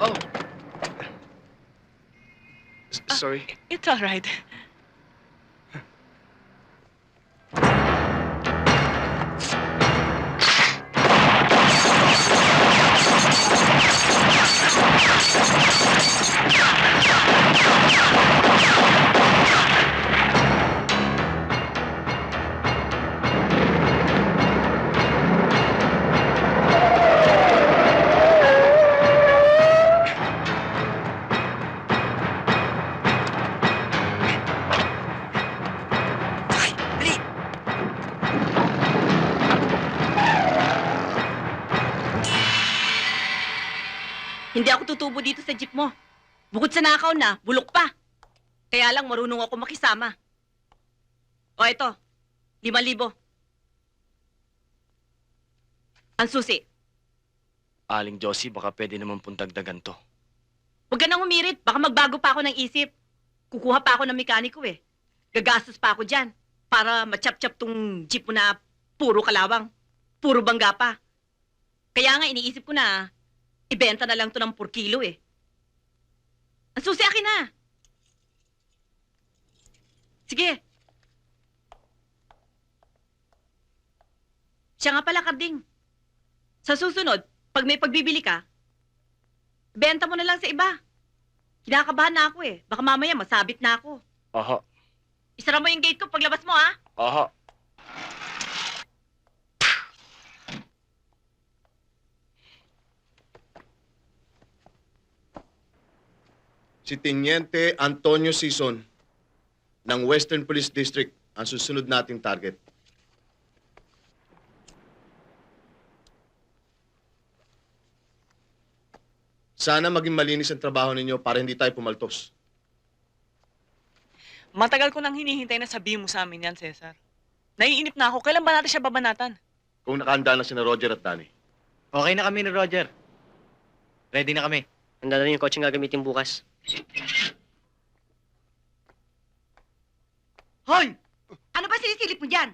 Oh, sorry. It's all right. Sakay! Dali! Hindi ako tutubo dito sa jeep mo. Bukod sa nakaw na, bulok pa. Kaya lang marunong ako makisama. O eto, 5,000. Ang susi. Aling Josie, baka pwede naman pong dagdagan to. Huwag ka nang umirit. Baka magbago pa ako ng isip. Kukuha pa ako ng mekaniko eh. Gagastos pa ako dyan. Para machap-chap tong jeep mo na puro kalawang. Puro bangga pa. Kaya nga iniisip ko na, ibenta na lang to ng 4 kilo eh. Ang susi akin na. Sige. Siya nga pala, Karding. Sa susunod, pag may pagbibili ka, benta mo na lang sa iba. Kinakabahan na ako eh. Baka mamaya masabit na ako. Aha, Isara mo yung gate ko paglabas mo, ha? aha. Si Teniente Antonio Sison ng Western Police District ang susunod nating target. Sana maging malinis ang trabaho ninyo para hindi tayo pumaltos. Matagal ko nang hinihintay na sabihin mo sa amin yan, Cesar. Naiinip na ako. Kailan ba natin siya babanatan? Kung nakahanda na sina Roger at Danny. Okay na kami ni Roger. Ready na kami. Handa na rin yung coaching gagamitin bukas. Hoy! Ano ba sinisilip mo dyan?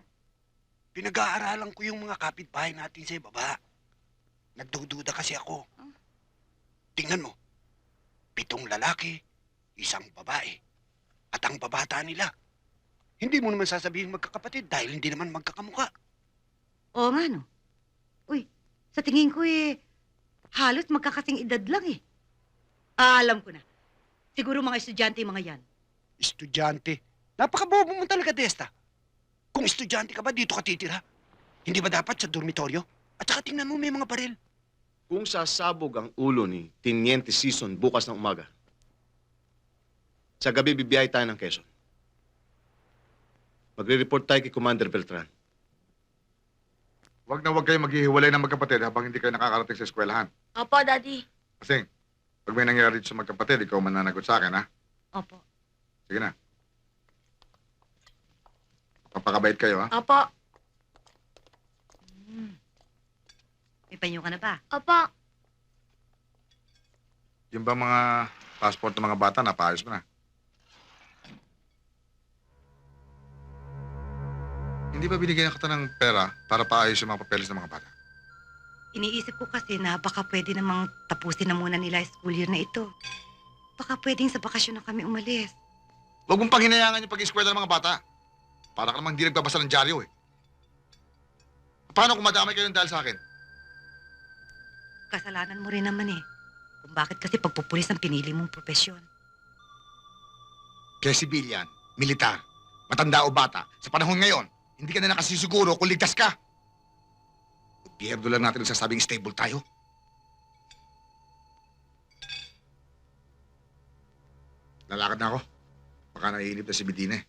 Pinag-aaralan ko yung mga kapitbahay natin sa baba. Nagdududa kasi ako. Tingnan mo. 7 lalaki, 1 babae. At ang babata nila. Hindi mo naman sasabihin magkakapatid dahil hindi naman magkakamuka. Oo nga, no? Uy, sa tingin ko halos magkakasing edad lang eh. Alam ko na. Siguro mga estudyante yung mga yan. Estudyante. Napakabobo mo talaga, Desta. Kung estudyante ka ba, dito ka titira? Hindi ba dapat sa dormitoryo? At saka tingnan mo, may mga baril. Kung sasabog ang ulo ni Teniente Sison bukas ng umaga, sa gabi bibiyay tayo ng Quezon. Magre-report tayo kay Commander Beltran. Huwag na huwag kayo maghihiwalay ng magkapatid habang hindi kayo nakakarating sa eskwelahan. Opo, Daddy. Kasi, pag may nangyari sa magkapatid, ikaw mananagot sa akin, ha? Opo. Sige na. Papakabait kayo, ha? Opo. May panyo ka na ba? Opo. Yung ba mga passport ng mga bata, napaayos mo na? Hindi ba binigyan kita ng pera para paayos yung mga papeles ng mga bata? Iniisip ko kasi na baka pwede namang tapusin na muna nila yung school year na ito. Baka pwedeng sa bakasyon na kami umalis. Huwag mong panghinayangan yung pag-eskwela ng mga bata. Para ka namang hindi nagbabasa ng dyaryo, eh. Paano kung madamay kayo dahil sa akin? Kasalanan mo rin naman eh. Kung bakit kasi pagpupulis ang pinili mong profesyon. Kaya civilian, militar, matanda o bata, sa panahon ngayon, hindi ka na nakasisiguro kung ligtas ka. Gobyerno lang natin nagsasabing stable tayo. Lalakad na ako. Baka naiinip na si Medina eh.